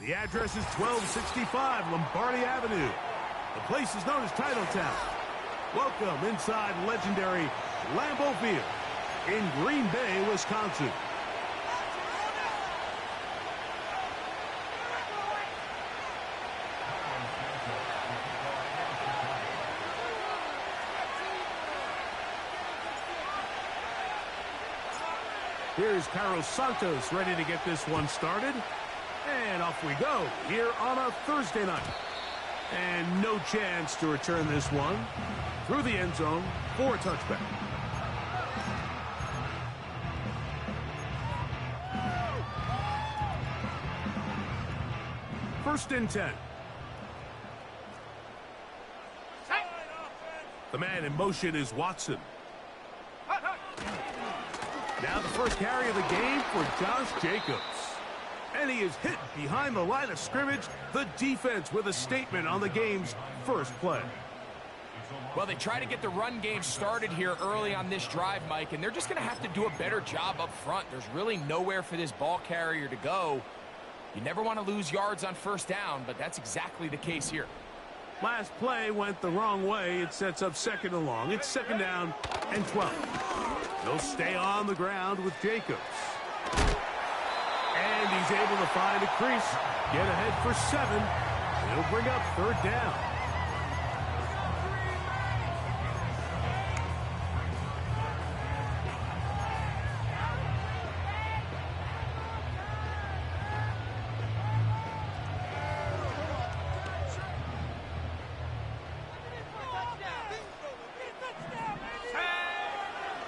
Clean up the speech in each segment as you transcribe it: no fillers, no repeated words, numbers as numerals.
The address is 1265 Lombardi Avenue. The place is known as Titletown. Welcome inside legendary Lambeau Field in Green Bay, Wisconsin. Here's Carlos Santos ready to get this one started. And off we go here on a Thursday night. And no chance to return this one through the end zone for a touchback. First and 10. The man in motion is Watson. Now the first carry of the game for Josh Jacobs. And he is hit behind the line of scrimmage. The defense with a statement on the game's first play. Well, they try to get the run game started here early on this drive, Mike, and they're just going to have to do a better job up front. There's really nowhere for this ball carrier to go. You never want to lose yards on first down, but that's exactly the case here. Last play went the wrong way. It sets up second and long. It's second down and 12. They'll stay on the ground with Jacobs. And he's able to find a crease, get ahead for 7. It'll bring up third down.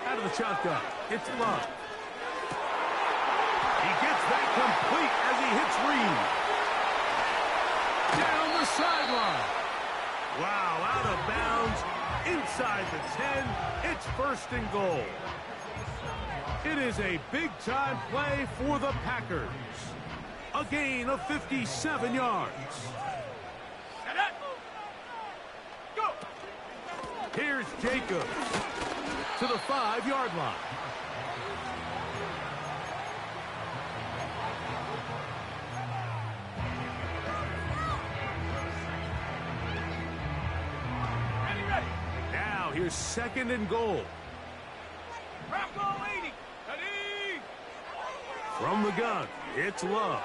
Out of the shotgun, it's Love. He gets that complete as he hits Reed. Down the sideline. Wow, out of bounds, inside the 10. It's first and goal. It is a big-time play for the Packers. A gain of 57 yards. Here's Jacobs to the 5-yard line. Now here's second and goal. From the gun, it's Love.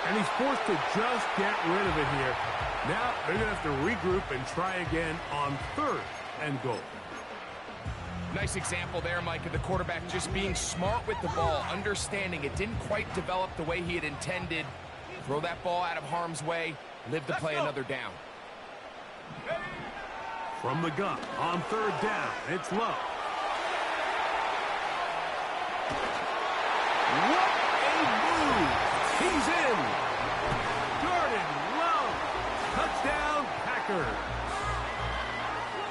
And he's forced to just get rid of it here. Now they're going to have to regroup and try again on third and goal. Nice example there, Mike, of the quarterback just being smart with the ball, understanding it didn't quite develop the way he had intended. Throw that ball out of harm's way, live to play another down. From the gun, on third down, it's Love. What a move! He's in! Jordan Love! Touchdown, Packers!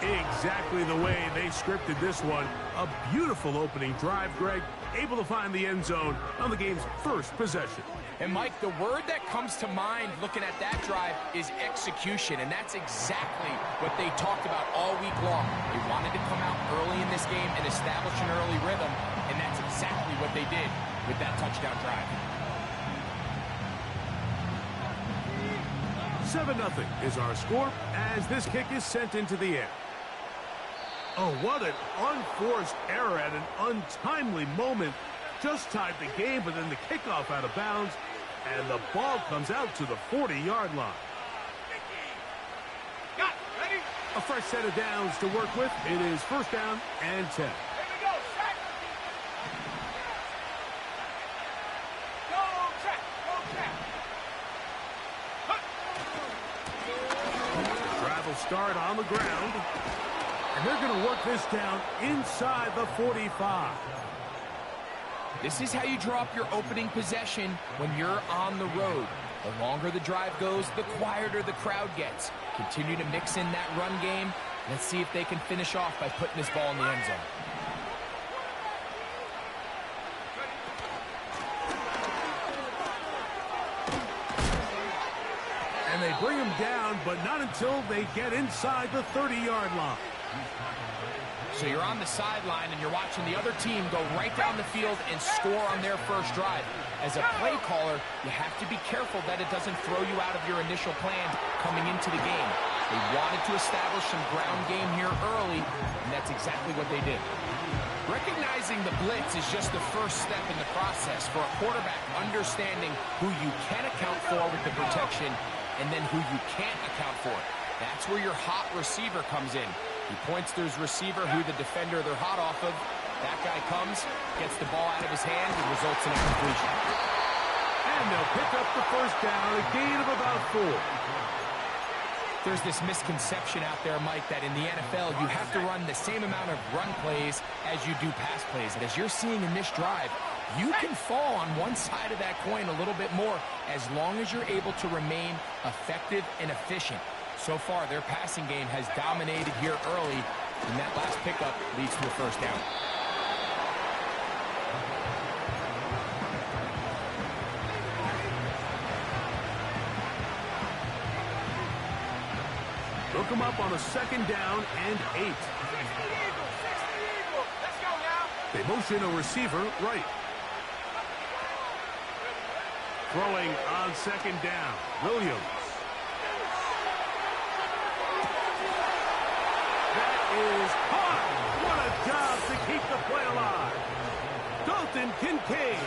Exactly the way they scripted this one. A beautiful opening drive, Greg. Able to find the end zone on the game's first possession. And, Mike, the word that comes to mind looking at that drive is execution, and that's exactly what they talked about all week long. They wanted to come out early in this game and establish an early rhythm, and that's exactly what they did with that touchdown drive. 7-0 is our score as this kick is sent into the air. Oh, what an unforced error at an untimely moment. Just tied the game, but then the kickoff out of bounds, and the ball comes out to the 40-yard line. A fresh set of downs to work with. It is first down and 10. Drive will start on the ground, and they're going to work this down inside the 45. This is how you draw up your opening possession when you're on the road. The longer the drive goes, the quieter the crowd gets. Continue to mix in that run game. Let's see if they can finish off by putting this ball in the end zone. And they bring him down, but not until they get inside the 30-yard line. So you're on the sideline and you're watching the other team go right down the field and score on their first drive. As a play caller, you have to be careful that it doesn't throw you out of your initial plan coming into the game. They wanted to establish some ground game here early, and that's exactly what they did. Recognizing the blitz is just the first step in the process for a quarterback understanding who you can account for with the protection and then who you can't account for. That's where your hot receiver comes in. He points to his receiver, who the defender they're hot off of. That guy comes, gets the ball out of his hand, and results in a completion. And they'll pick up the first down, a gain of about 4. There's this misconception out there, Mike, that in the NFL, you have to run the same amount of run plays as you do pass plays. And as you're seeing in this drive, you can fall on one side of that coin a little bit more as long as you're able to remain effective and efficient. So far, their passing game has dominated here early, and that last pickup leads to a first down. Look them up on a second down and 8. They motion a receiver right. Throwing on second down, Williams. That is caught. What a job to keep the play alive. Dalton Kincaid.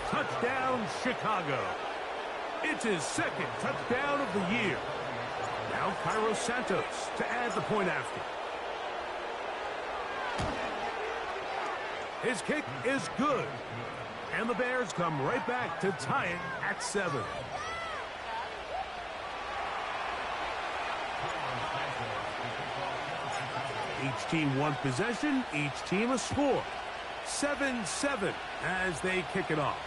Touchdown, Chicago. It's his second touchdown of the year. Now Cairo Santos to add the point after. His kick is good. And the Bears come right back to tie it at 7. Each team one possession, each team a score. 7-7 as they kick it off.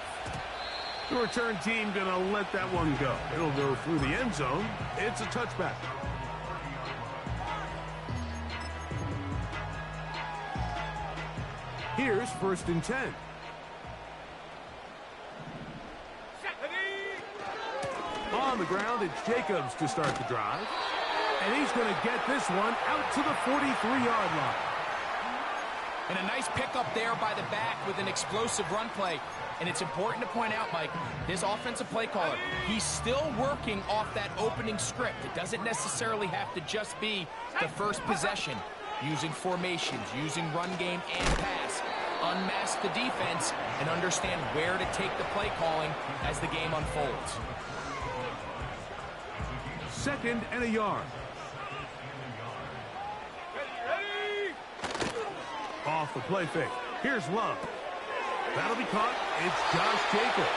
The return team going to let that one go. It'll go through the end zone. It's a touchback. Here's 1st and 10. On the ground, it's Jacobs to start the drive. And he's going to get this one out to the 43-yard line. And a nice pickup there by the back with an explosive run play. And it's important to point out, Mike, this offensive play caller, he's still working off that opening script. It doesn't necessarily have to just be the first possession. Using formations, using run game and pass. Unmask the defense and understand where to take the play calling as the game unfolds. 2nd and a yard. Off the play fake. Here's Love. That'll be caught. It's Josh Jacobs.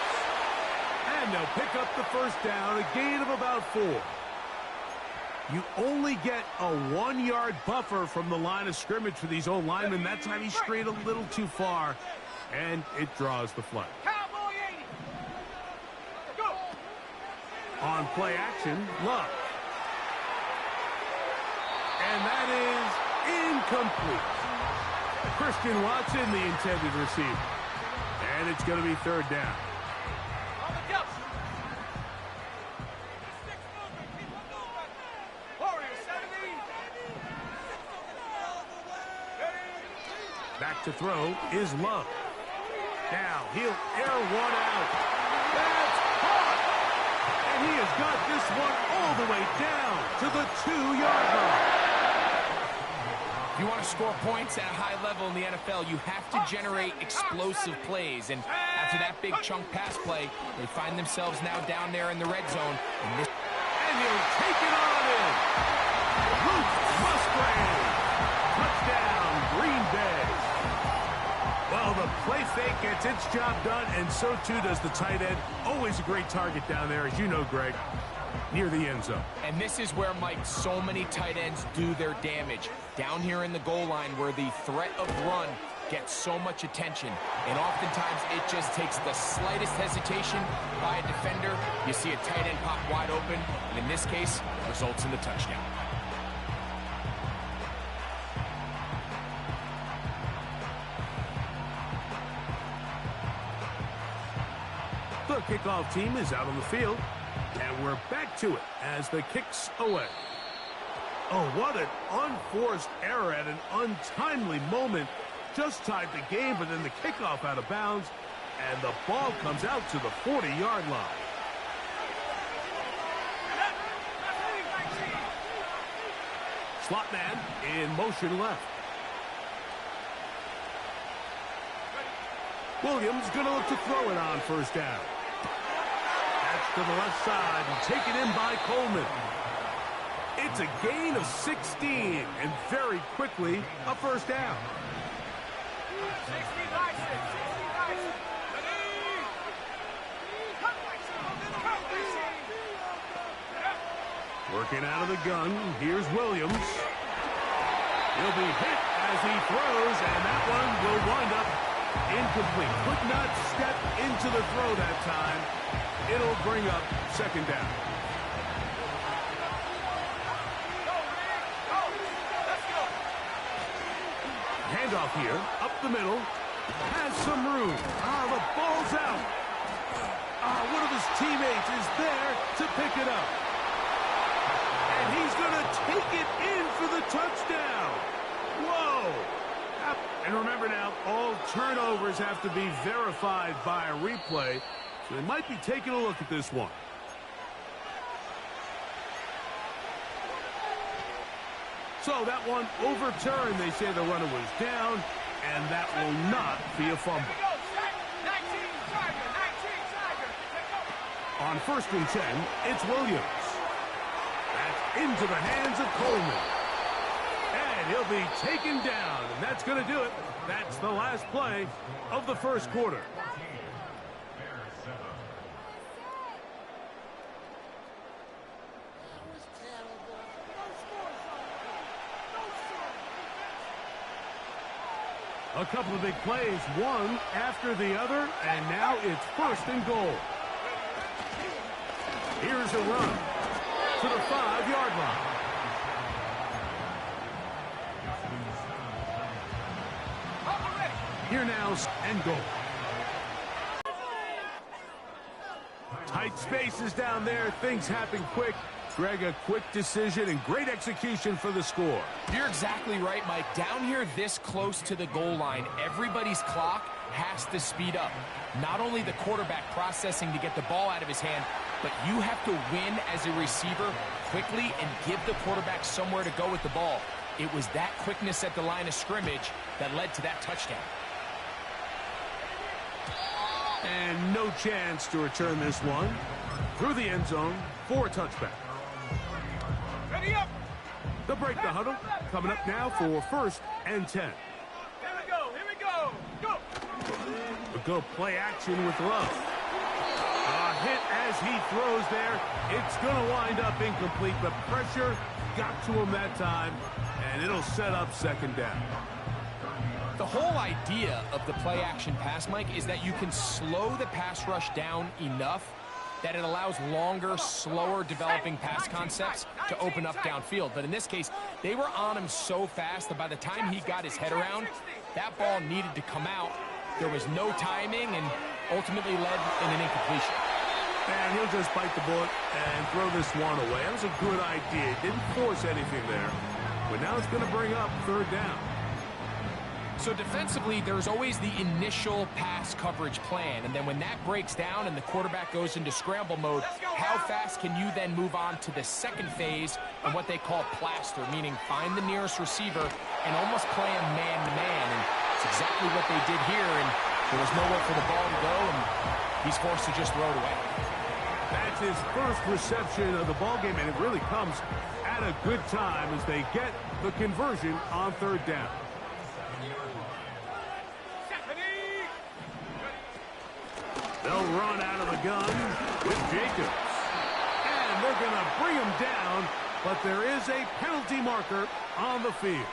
And they'll pick up the first down, a gain of about 4. You only get a 1-yard buffer from the line of scrimmage for these old linemen. That time he strayed a little too far, and it draws the flag. On play action, Love. And that is incomplete. Christian Watson, the intended receiver. And it's going to be 3rd down. Back to throw is Love. Now he'll air one out. That's caught! And he has got this one all the way down to the 2-yard line. If you want to score points at a high level in the NFL, you have to generate explosive plays. And after that big chunk pass play, they find themselves now down there in the red zone. And he'll take it on in. Luke Musgrave. Touchdown, Green Bay. Well, the play fake gets its job done, and so too does the tight end. Always a great target down there, as you know, Greg, near the end zone. And this is where, Mike, so many tight ends do their damage. Down here in the goal line where the threat of run gets so much attention. And oftentimes it just takes the slightest hesitation by a defender. You see a tight end pop wide open, and in this case, results in the touchdown. The kickoff team is out on the field, and we're back to it as the kick's away. Oh, what an unforced error at an untimely moment. Just tied the game, but then the kickoff out of bounds, and the ball comes out to the 40-yard line. Slot man in motion left. Williams going to look to throw it on first down. That's to the left side and taken in by Coleman. It's a gain of 16 and very quickly a first down. Working out of the gun, here's Williams. He'll be hit as he throws, and that one will wind up incomplete. Could not step into the throw that time. It'll bring up second down. Handoff here, up the middle, has some room. The ball's out. One of his teammates is there to pick it up. And he's going to take it in for the touchdown. Whoa. And remember now, all turnovers have to be verified by a replay, so they might be taking a look at this one. So that one overturned. They say the runner was down, and that will not be a fumble. On 1st and 10, it's Williams. That's into the hands of Coleman. And he'll be taken down, and that's going to do it. That's the last play of the first quarter. A couple of big plays, one after the other, and now it's 1st and goal. Here's a run to the 5-yard line. Here now, and goal. Tight spaces down there. Things happen quick. Greg, a quick decision and great execution for the score. You're exactly right, Mike. Down here this close to the goal line, everybody's clock has to speed up. Not only the quarterback processing to get the ball out of his hand, but you have to win as a receiver quickly and give the quarterback somewhere to go with the ball. It was that quickness at the line of scrimmage that led to that touchdown. And no chance to return this one through the end zone for a touchback. Ready up. They'll break the huddle. Coming up now for 1st and 10. Here we go. Here we go. Go. We'll go play action with Love. A hit as he throws there. It's going to wind up incomplete. The pressure got to him that time, and it'll set up second down. The whole idea of the play action pass, Mike, is that you can slow the pass rush down enough that it allows longer, slower developing pass concepts to open up downfield. But in this case, they were on him so fast that by the time he got his head around, that ball needed to come out. There was no timing and ultimately led in an incompletion. And he'll just bite the bullet and throw this one away. That was a good idea. Didn't force anything there. But now it's going to bring up 3rd down. So defensively, there's always the initial pass coverage plan, and then when that breaks down and the quarterback goes into scramble mode, how fast can you then move on to the second phase and what they call plaster, meaning find the nearest receiver and almost play him man-to-man, and it's exactly what they did here, and there was nowhere for the ball to go, and he's forced to just throw it away. That's his first reception of the ballgame, and it really comes at a good time as they get the conversion on 3rd down. They'll run out of the gun with Jacobs. And they're going to bring him down, but there is a penalty marker on the field.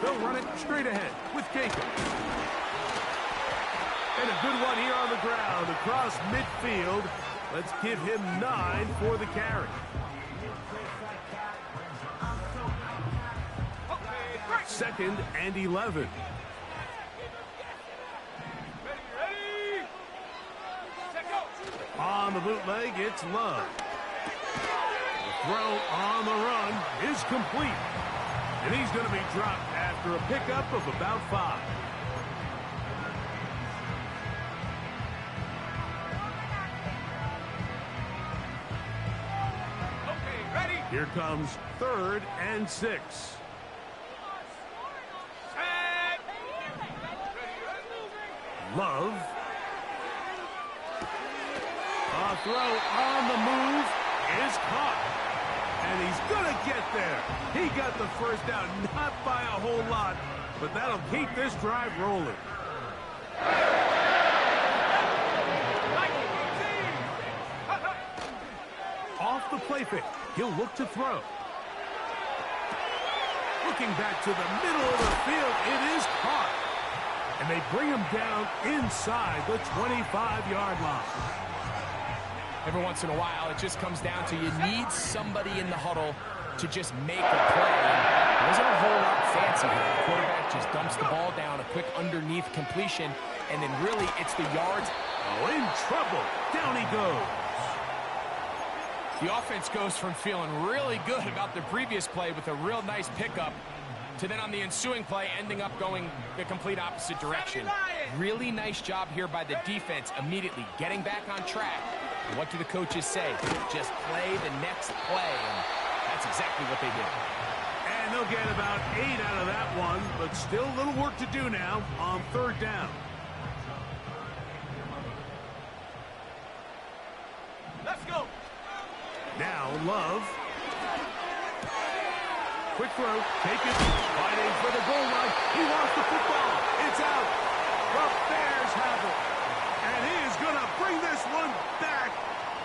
They'll run it straight ahead with Jacobs. And a good one here on the ground across midfield. Let's give him 9 for the carry. Second and 11. Ready. Set, go. On the bootleg, it's Love. The throw on the run is complete. And he's going to be dropped after a pickup of about 5. Okay, ready. Here comes 3rd and 6. Set. Love. A throw on the move is caught. And he's going to get there. He got the first down, not by a whole lot, but that'll keep this drive rolling. Off the play fake, he'll look to throw. Looking back to the middle of the field, it is caught. And they bring him down inside the 25-yard line. Every once in a while, it just comes down to you need somebody in the huddle to just make a play. It wasn't a whole lot fancy here. The quarterback just dumps the ball down, a quick underneath completion, and then really it's the yards. Oh, in trouble. Down he goes. The offense goes from feeling really good about the previous play with a real nice pickup to then on the ensuing play ending up going the complete opposite direction. Really nice job here by the defense immediately getting back on track. And what do the coaches say? Just play the next play, and that's exactly what they did. And they'll get about 8 out of that one, but still a little work to do now on 3rd down. Let's go. Now Love. Quick throw, take it, fighting for the goal line. He lost the football. It's out. The Bears have it. And he is going to bring this one back.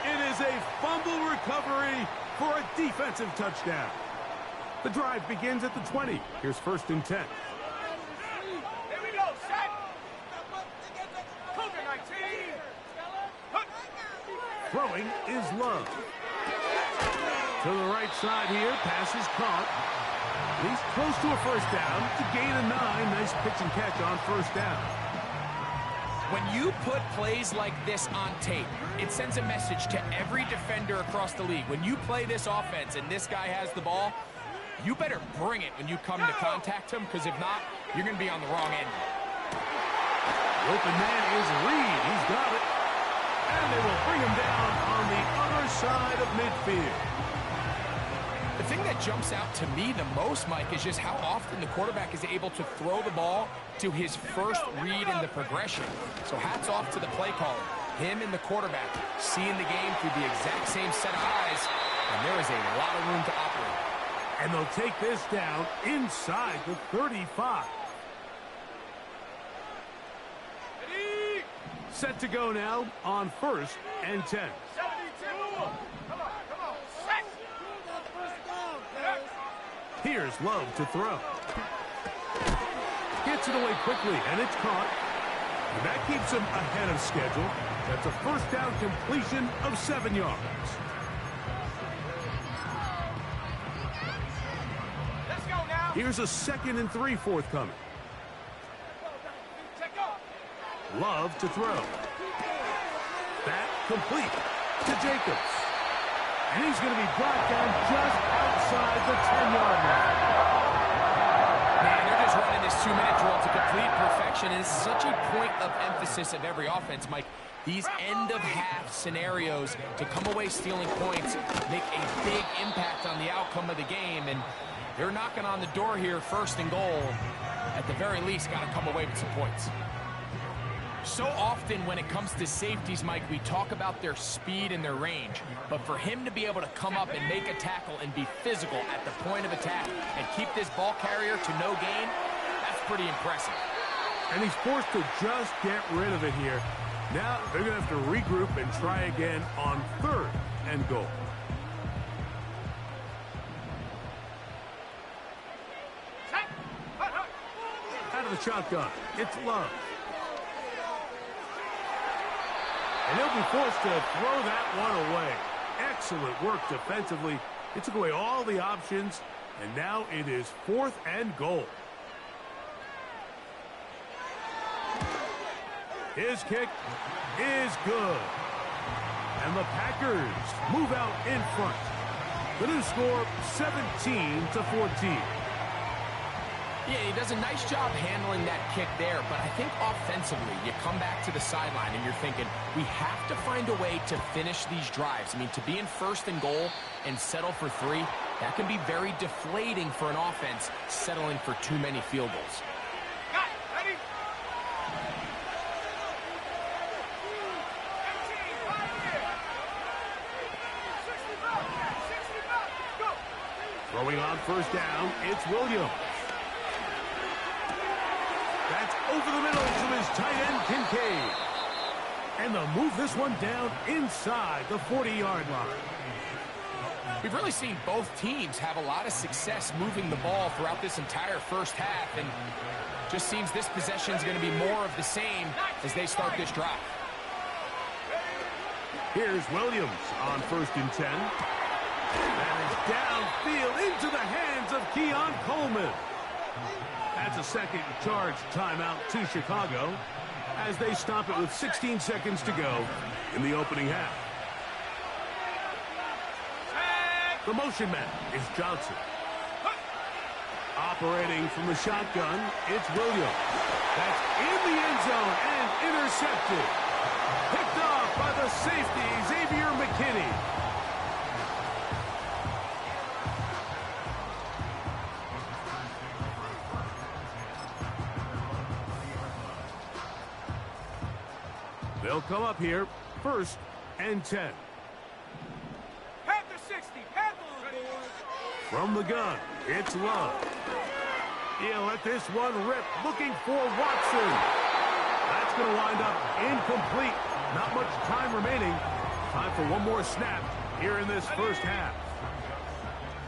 It is a fumble recovery for a defensive touchdown. The drive begins at the 20. Here's 1st and 10. Here we go. Set. Cougar 19. Throwing is Love. To the right side here, pass is caught. He's close to a 1st down to gain a 9. Nice pitch and catch on 1st down. When you put plays like this on tape, it sends a message to every defender across the league. When you play this offense and this guy has the ball, you better bring it when you come to contact him, because if not, you're going to be on the wrong end. The open man is Reed. He's got it. And they will bring him down on the other side of midfield. The thing that jumps out to me the most, Mike, is just how often the quarterback is able to throw the ball to his first read in the progression. So hats off to the play caller. Him and the quarterback seeing the game through the exact same set of eyes, and there is a lot of room to operate. And they'll take this down inside the 35. Ready. Set to go now on 1st and 10. 72. Come on. Set. Here's Love to throw. Gets it away quickly, and it's caught. And that keeps him ahead of schedule. That's a 1st down completion of 7 yards. Let's go now. Here's a 2nd and 3 forthcoming. Set, go. Love to throw. That complete to Jacobs. And he's going to be brought down just outside the 10-yard line. Man, they're just running this 2-minute drill to complete perfection. And it's such a point of emphasis of every offense, Mike. These end-of-half scenarios to come away stealing points make a big impact on the outcome of the game. And they're knocking on the door here, 1st and goal. At the very least, got to come away with some points. So often when it comes to safeties, Mike, we talk about their speed and their range. But for him to be able to come up and make a tackle and be physical at the point of attack and keep this ball carrier to no gain, that's pretty impressive. And he's forced to just get rid of it here. Now they're going to have to regroup and try again on 3rd and goal. Set. Out of the shotgun, it's Love. And he'll be forced to throw that one away. Excellent work defensively. It took away all the options, and now it is 4th and goal. His kick is good. And the Packers move out in front. The new score, 17-14. Yeah, he does a nice job handling that kick there, but I think offensively, you come back to the sideline and you're thinking, we have to find a way to finish these drives. I mean, to be in 1st and goal and settle for 3, that can be very deflating for an offense settling for too many field goals. Got it. Ready? 18, right here. 60 back, go. Throwing on 1st down, it's Williams. That's over the middle to his tight end, Kincaid. And they'll move this one down inside the 40-yard line. We've really seen both teams have a lot of success moving the ball throughout this entire first half, and just seems this possession is going to be more of the same as they start this drive. Here's Williams on 1st and 10. That is downfield into the hands of Keon Coleman. That's a second charge timeout to Chicago as they stop it with 16 seconds to go in the opening half. The motion man is Johnson. Operating from the shotgun, it's Williams. That's in the end zone and intercepted. Picked off by the safety, Xavier McKinney. They'll come up here, 1st and 10. Panther 60, Panther. From the gun, it's Love. He'll let this one rip, looking for Watson. That's going to wind up incomplete. Not much time remaining. Time for one more snap here in this first half.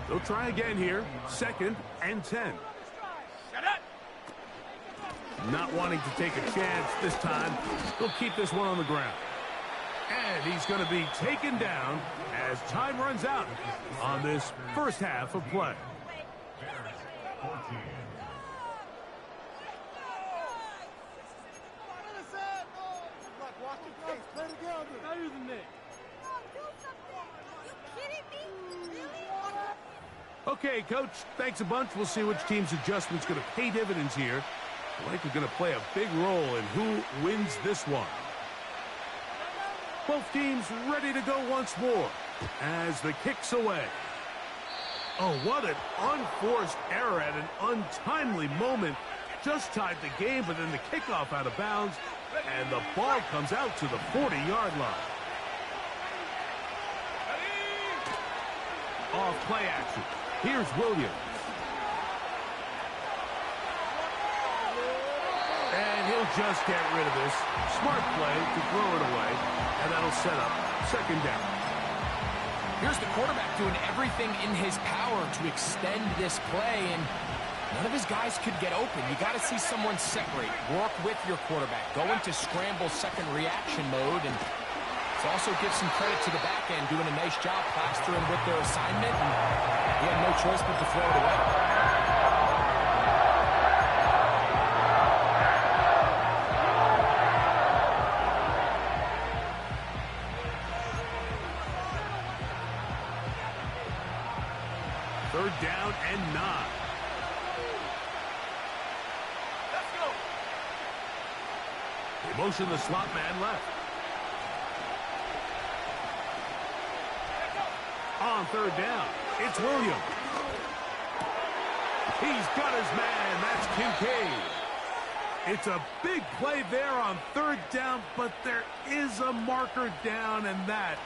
They'll try again here, 2nd and 10. Shut up. Not wanting to take a chance this time, he'll keep this one on the ground. And he's going to be taken down as time runs out on this first half of play. Okay, Coach, thanks a bunch. We'll see which team's adjustment's going to pay dividends here. I think they're going to play a big role in who wins this one. Both teams ready to go once more as the kick's away. Oh, what an unforced error at an untimely moment. Just tied the game, but then the kickoff out of bounds, and the ball comes out to the 40-yard line. Off play action. Here's Williams. And he'll just get rid of this. Smart play to throw it away, and that'll set up 2nd down. Here's the quarterback doing everything in his power to extend this play, and none of his guys could get open. You got to see someone separate, work with your quarterback, go into scramble 2nd reaction mode, and also give some credit to the back end, doing a nice job plastering with their assignment, and he had no choice but to throw it away. Third down and 9. Let's go. They motion the slot man left. On 3rd down, it's Williams. He's got his man. That's Kincaid. It's a big play there on 3rd down, but there is a marker down, and that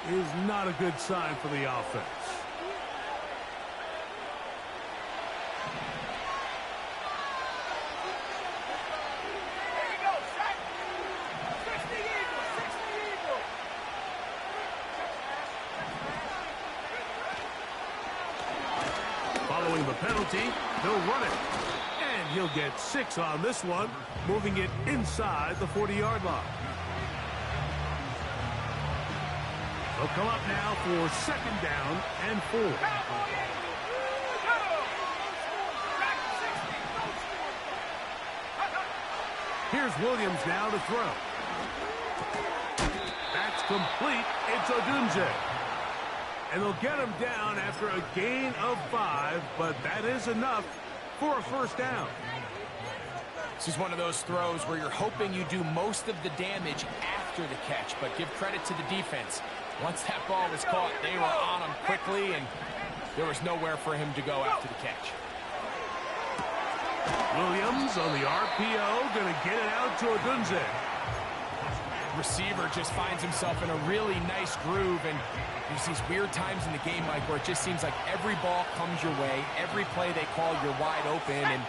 is not a good sign for the offense. Following the penalty, they'll run it. And he'll get 6 on this one, moving it inside the 40-yard line. They'll come up now for second down and 4. Here's Williams now to throw. That's complete. It's Odunze. And they'll get him down after a gain of 5, but that is enough for a first down. This is one of those throws where you're hoping you do most of the damage after the catch, but give credit to the defense. Once that ball was caught, they were on him quickly, and there was nowhere for him to go after the catch. Williams on the RPO, going to get it out to Odunze. Receiver just finds himself in a really nice groove, and there's these weird times in the game, Mike, where it just seems like every ball comes your way, every play they call, you're wide open, and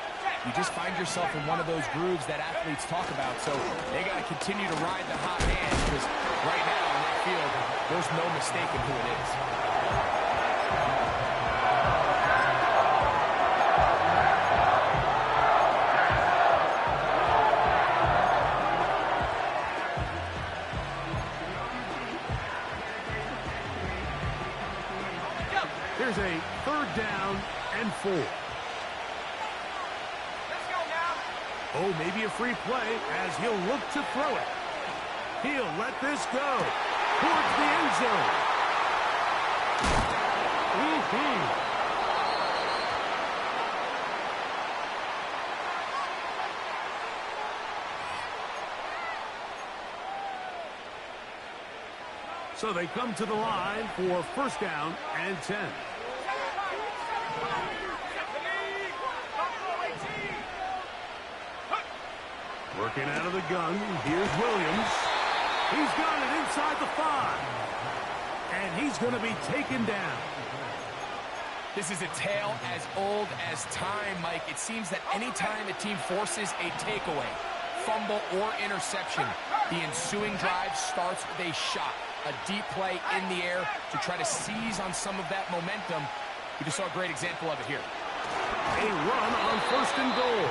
you just find yourself in one of those grooves that athletes talk about. So they got to continue to ride the hot hand, because right now in that field, there's no mistaking who it is. Here's a third down and 4. Let's go now. Oh, maybe a free play as he'll look to throw it. He'll let this go towards the end zone. So they come to the line for first down and 10. Working out of the gun, here's Williams. He's got it inside the 5. And he's going to be taken down. This is a tale as old as time, Mike. It seems that anytime a team forces a takeaway, fumble, or interception, the ensuing drive starts with a shot, a deep play in the air to try to seize on some of that momentum. We just saw a great example of it here. A run on first and goal.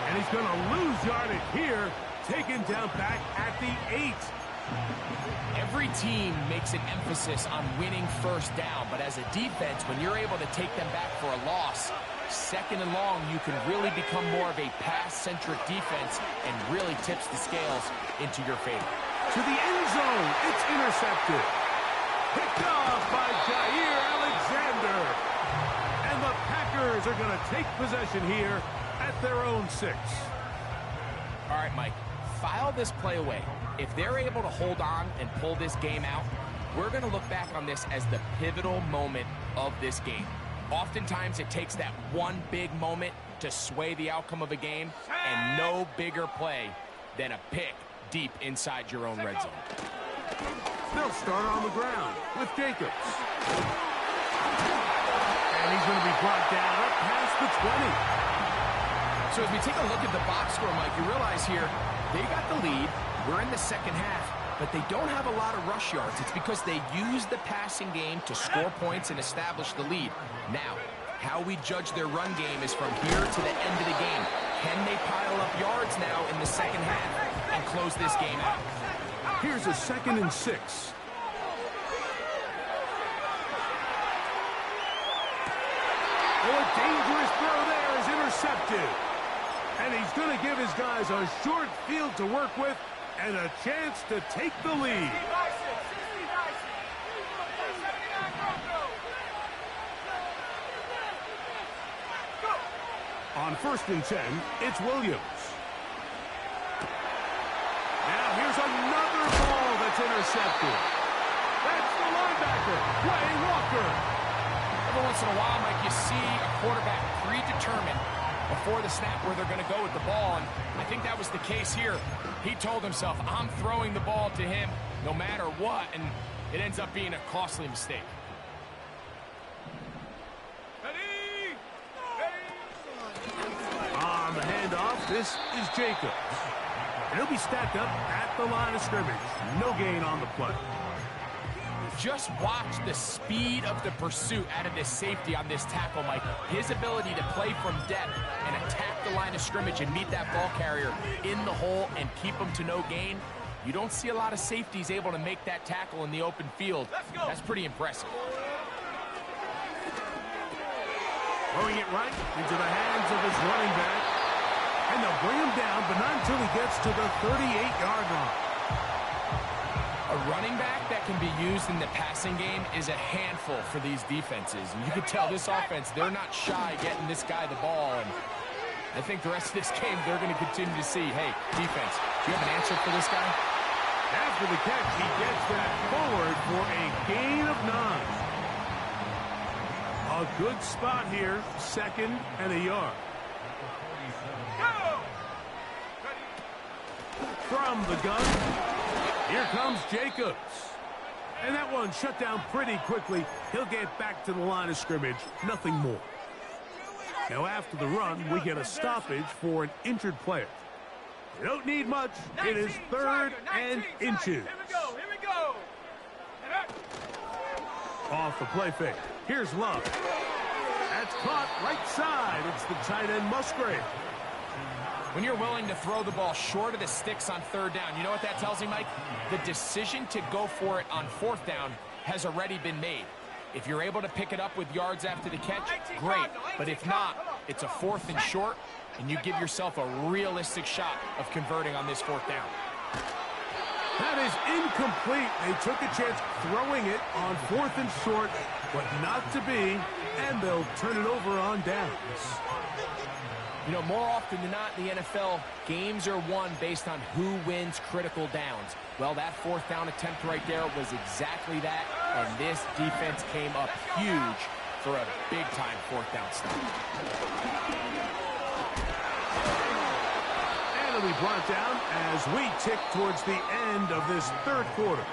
And he's going to lose yardage here, taken down back at the 8. Every team makes an emphasis on winning first down, but as a defense, when you're able to take them back for a loss, second and long, you can really become more of a pass-centric defense and really tips the scales into your favor. To the end zone, it's intercepted. Picked off by Jair Alexander. And the Packers are going to take possession here at their own 6. All right, Mike, file this play away. If they're able to hold on and pull this game out, we're going to look back on this as the pivotal moment of this game. Oftentimes, it takes that one big moment to sway the outcome of a game, and no bigger play than a pick deep inside your own red zone. They'll start on the ground with Jacobs. And he's going to be brought down up past the 20. So as we take a look at the box score, Mike, you realize here, they got the lead. We're in the second half, but they don't have a lot of rush yards. It's because they use the passing game to score points and establish the lead. Now, how we judge their run game is from here to the end of the game. Can they pile up yards now in the second half and close this game out? Here's a 2nd and 6. Oh, a dangerous throw there is intercepted. And he's going to give his guys a short field to work with and a chance to take the lead. On 1st and 10, it's Williams. Now here's another ball that's intercepted. That's the linebacker, Quay Walker. Every once in a while, Mike, you see a quarterback predetermined before the snap where they're going to go with the ball, and I think that was the case here. He told himself, I'm throwing the ball to him no matter what, and it ends up being a costly mistake. On the handoff, this is Jacobs. And he'll be stacked up at the line of scrimmage. No gain on the play. Just watch the speed of the pursuit out of this safety on this tackle, Mike. His ability to play from depth and attack the line of scrimmage and meet that ball carrier in the hole and keep him to no gain, You don't see a lot of safeties able to make that tackle in the open field. That's pretty impressive. Throwing it right into the hands of his running back. And they'll bring him down, but not until he gets to the 38-yard line. A running back that can be used in the passing game is a handful for these defenses. And you can tell this offense, they're not shy getting this guy the ball. And I think the rest of this game, they're going to continue to see, hey, defense, do you have an answer for this guy? After the catch, he gets that forward for a gain of 9. A good spot here, 2nd and a yard. From the gun, here comes Jacobs. And that one shut down pretty quickly. He'll get back to the line of scrimmage, nothing more. Now after the run, we get a stoppage for an injured player. You don't need much. It is 3rd and inches. Here we go. Off the play fake. Here's Love. That's caught right side. It's the tight end Musgrave. When you're willing to throw the ball short of the sticks on 3rd down, you know what that tells me, Mike? The decision to go for it on 4th down has already been made. If you're able to pick it up with yards after the catch, great. But if not, it's a 4th and short, and you give yourself a realistic shot of converting on this 4th down. That is incomplete. They took a chance throwing it on 4th and short, but not to be, and they'll turn it over on downs. You know, more often than not in the NFL, games are won based on who wins critical downs. Well, that 4th down attempt right there was exactly that, and this defense came up huge for a big-time 4th down stop. And it'll be brought down as we tick towards the end of this 3rd quarter.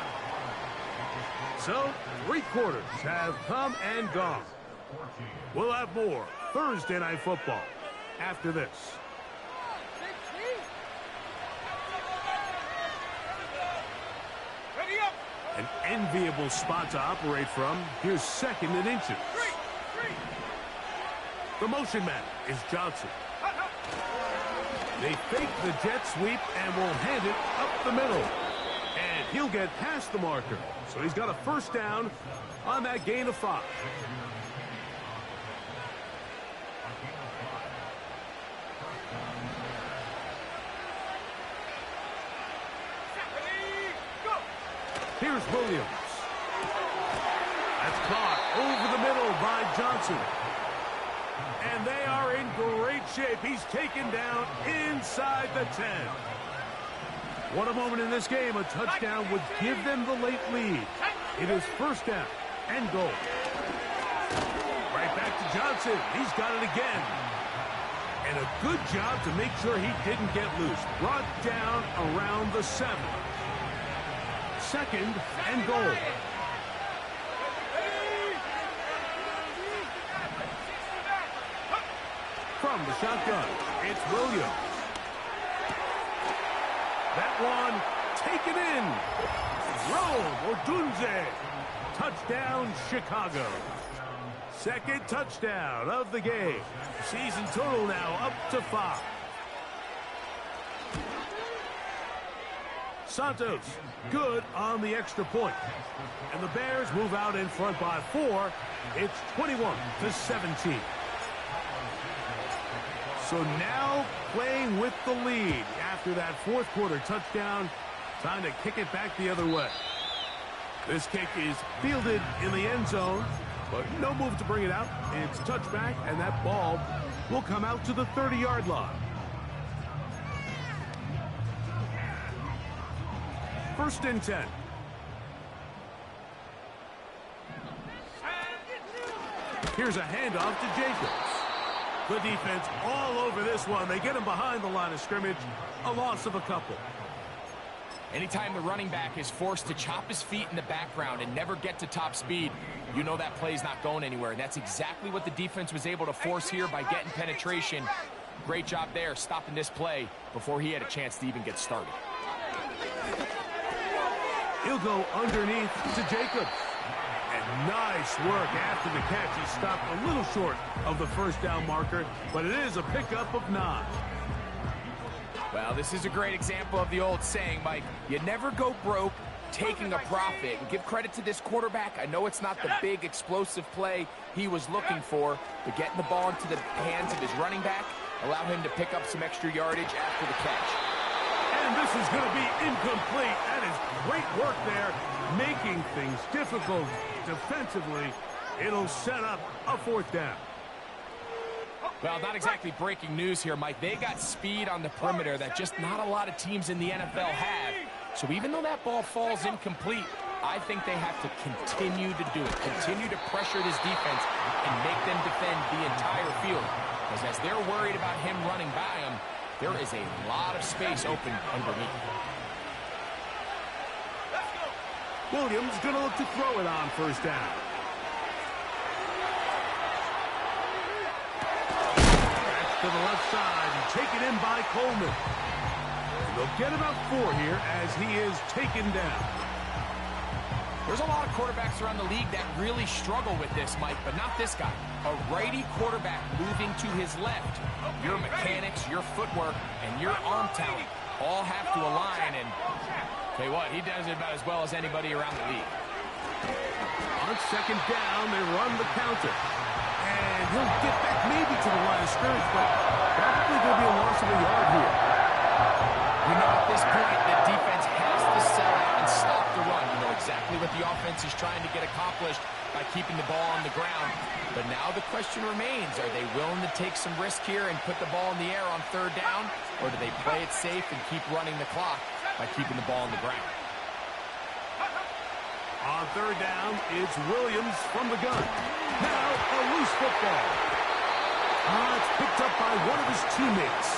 So, 3 quarters have come and gone. We'll have more Thursday Night Football after this. Ready up. An enviable spot to operate from. Here's 2nd and inches. The motion man is Johnson. They fake the jet sweep and will hand it up the middle. And he'll get past the marker. So he's got a 1st down on that gain of 5. Here's Williams. That's caught over the middle by Johnson. And they are in great shape. He's taken down inside the 10. What a moment in this game. A touchdown would give them the late lead. It is 1st down and goal. Right back to Johnson. He's got it again. And a good job to make sure he didn't get loose. Brought down around the 7. 2nd and goal. From the shotgun, it's Williams. That one taken in. Rome Odunze. Touchdown, Chicago. 2nd touchdown of the game. Season total now up to 5. Santos, good on the extra point. And the Bears move out in front by 4. It's 21-17. So now playing with the lead after that 4th quarter touchdown. Time to kick it back the other way. This kick is fielded in the end zone, but no move to bring it out. It's touchback, and that ball will come out to the 30-yard line. 1st and 10. Here's a handoff to Jacobs. The defense all over this one. They get him behind the line of scrimmage. A loss of a couple. Anytime the running back is forced to chop his feet in the background and never get to top speed, you know that play's not going anywhere. And that's exactly what the defense was able to force here by getting penetration. Great job there, stopping this play before he had a chance to even get started. He'll go underneath to Jacobs. And nice work after the catch. He stopped a little short of the 1st down marker, but it is a pickup of 9. Well, this is a great example of the old saying, Mike. You never go broke taking a profit. And give credit to this quarterback. I know it's not the big explosive play he was looking for, but getting the ball into the hands of his running back allow him to pick up some extra yardage after the catch. And this is going to be incomplete. That is great work there, making things difficult defensively. It'll set up a fourth down. Well, not exactly breaking news here, Mike. They got speed on the perimeter that just not a lot of teams in the NFL have. So even though that ball falls incomplete, I think they have to continue to do it, continue to pressure this defense and make them defend the entire field. Because as they're worried about him running by them, there is a lot of space open underneath. Williams going to look to throw it on first down. To the left side and taken in by Coleman. And they'll get about 4 here as he is taken down. There's a lot of quarterbacks around the league that really struggle with this, Mike, but not this guy. A righty quarterback moving to his left. Your mechanics, your footwork, and your arm talent all have to align, and tell you what, he does it about as well as anybody around the league. On second down, they run the counter. And he'll get back maybe to the line of scrimmage, but probably going to be a loss of a yard here. You know, at this point, the defense has to sell out and stop the run. You know exactly what the offense is trying to get accomplished by keeping the ball on the ground. But now the question remains, are they willing to take some risk here and put the ball in the air on third down? Or do they play it safe and keep running the clock by keeping the ball on the ground? On third down, it's Williams from the gun. Now, a loose football. It's picked up by one of his teammates.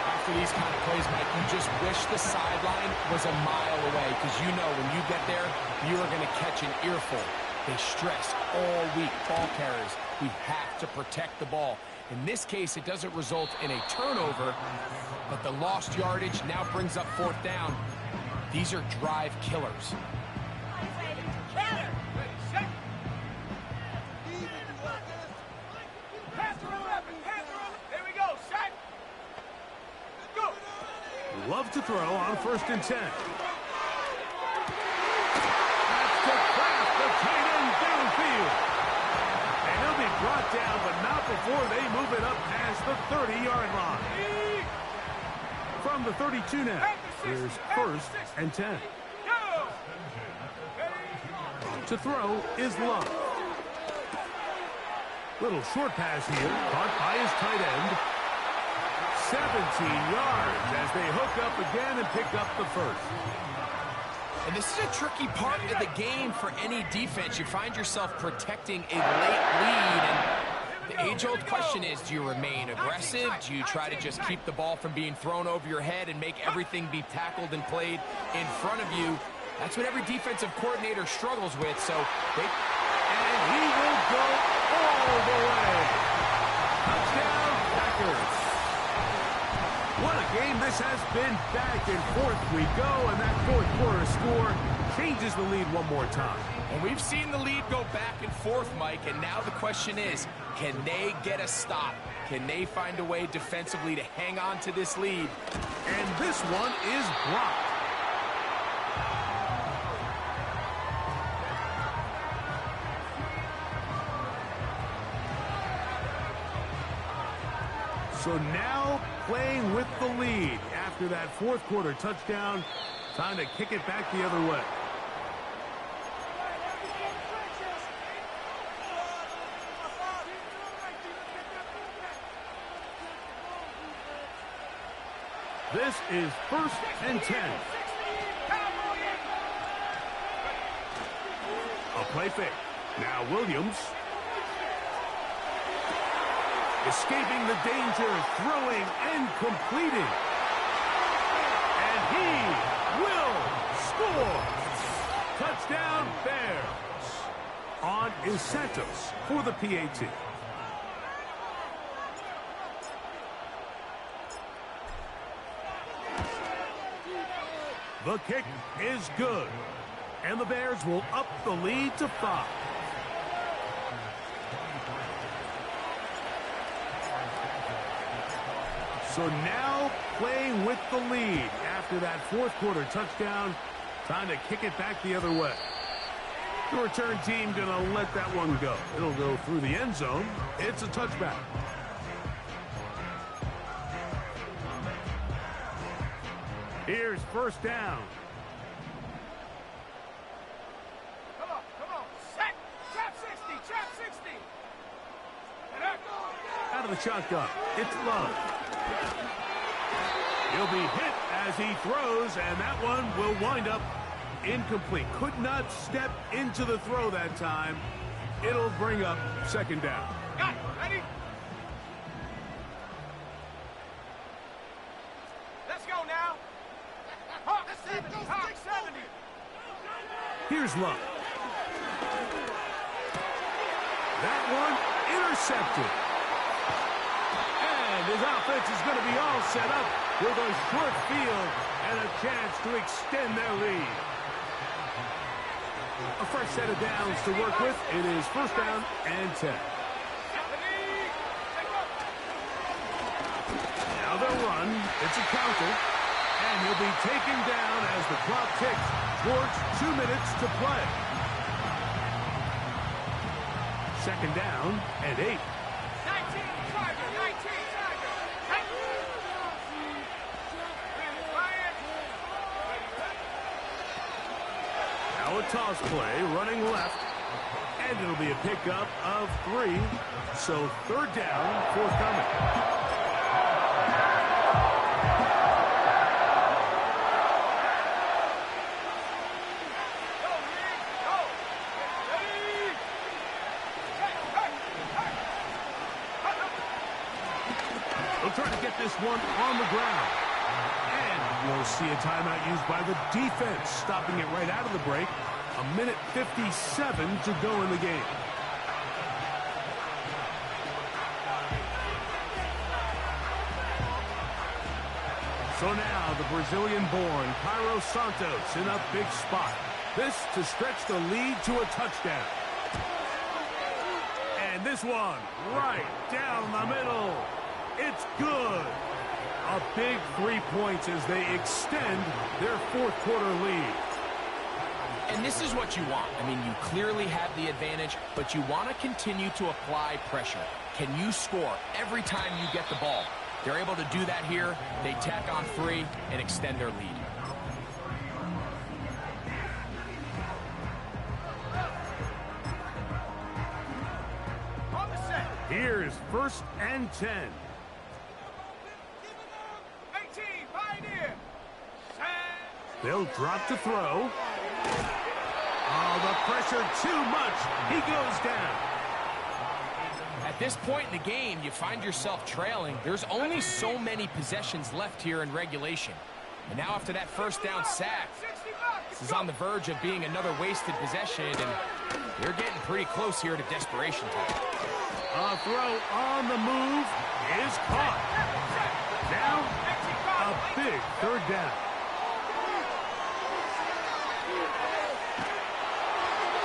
After these kind of plays, Mike, you just wish the sideline was a mile away, because you know when you get there, you are going to catch an earful. They stress all week, ball carriers. We have to protect the ball. In this case, it doesn't result in a turnover, but the lost yardage now brings up fourth down. These are drive killers. Love to throw on first and 10. That's to Kraft, the tight end downfield. And he'll be brought down, but not before they move it up past the 30-yard line. From the 32 now, here's first and 10. To throw is Love. Little short pass here, caught by his tight end. 17 yards as they hook up again and pick up the first. And this is a tricky part of the game for any defense. You find yourself protecting a late lead, and the age-old question is, do you remain aggressive? Do you try to just keep the ball from being thrown over your head and make everything be tackled and played in front of you? That's what every defensive coordinator struggles with. So and he will go all the way. Touchdown, Packers. What a game this has been. Back and forth we go, and that fourth quarter score changes the lead one more time. And we've seen the lead go back and forth, Mike, and now the question is, can they get a stop? Can they find a way defensively to hang on to this lead? And this one is blocked. So now playing with the lead after that fourth quarter touchdown. Time to kick it back the other way. This is first and 10. A play fake. Now Williams. Escaping the danger, throwing and completing. And he will score. Touchdown Bears. On is Santos for the PAT. The kick is good. And the Bears will up the lead to 5. So now playing with the lead after that fourth quarter touchdown. Time to kick it back the other way. The return team going to let that one go. It'll go through the end zone. It's a touchback. Here's first down. Come on. Set. Trap 60. Trap 60. Out of the shotgun. It's Love. He'll be hit as he throws, and that one will wind up incomplete. Could not step into the throw that time. It'll bring up second down. Got it. Ready? Let's go now. Hawk 70. Hawk 70. Here's Love. That one intercepted. And his offense is going to be all set up with a short field and a chance to extend their lead. A fresh set of downs to work with. It is first down and 10. Now they'll run. It's a counter. And he'll be taken down as the clock ticks towards 2 minutes to play. Second down and 8. 19 Tiger. 19 Tiger. Now a toss play, running left. And it'll be a pickup of 3. So third down, forthcoming. They'll try to get this one on the ground. And we'll see a timeout used by the defense, stopping it right out of the break. 1:57 to go in the game. So now the Brazilian-born Cairo Santos in a big spot. This to stretch the lead to a touchdown. And this one right down the middle. It's good. A big 3 points as they extend their fourth quarter lead. And this is what you want. I mean, you clearly have the advantage, but you want to continue to apply pressure. Can you score every time you get the ball? They're able to do that here. They tack on 3 and extend their lead. On the set. Here's first and 10. 18 Pioneer. Set. They'll drop to throw. Oh, the pressure too much. He goes down. At this point in the game, you find yourself trailing. There's only so many possessions left here in regulation. And now after that first down sack, this is on the verge of being another wasted possession, and they're getting pretty close here to desperation time. A throw on the move is caught. Now, a big third down.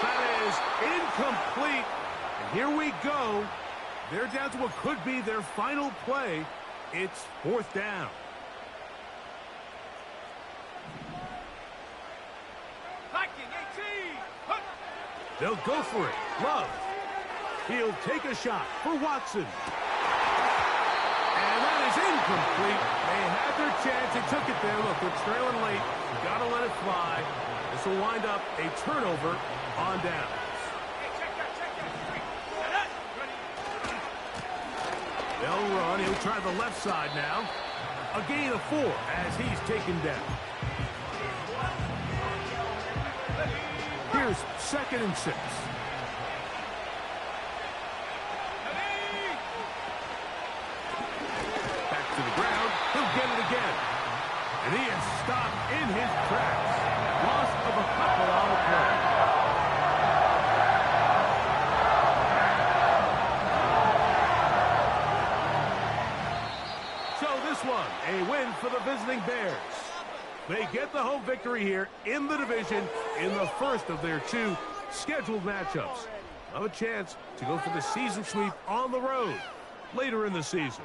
That is incomplete. And here we go. They're down to what could be their final play. It's fourth down. Viking 18. They'll go for it. Love. He'll take a shot for Watson. And that is incomplete. They had their chance. They took it there. Look, they're trailing late. You got to let it fly. This will wind up a turnover on down. They'll run. He'll try the left side now. A gain of 4 as he's taken down. Here's second and 6. Back to the ground. He'll get it again. And he is stopped in his tracks. Loss of a couple on the play. So this one, a win for the visiting Bears. They get the home victory here in the division in the first of their 2 scheduled matchups. Have a chance to go for the season sweep on the road later in the season.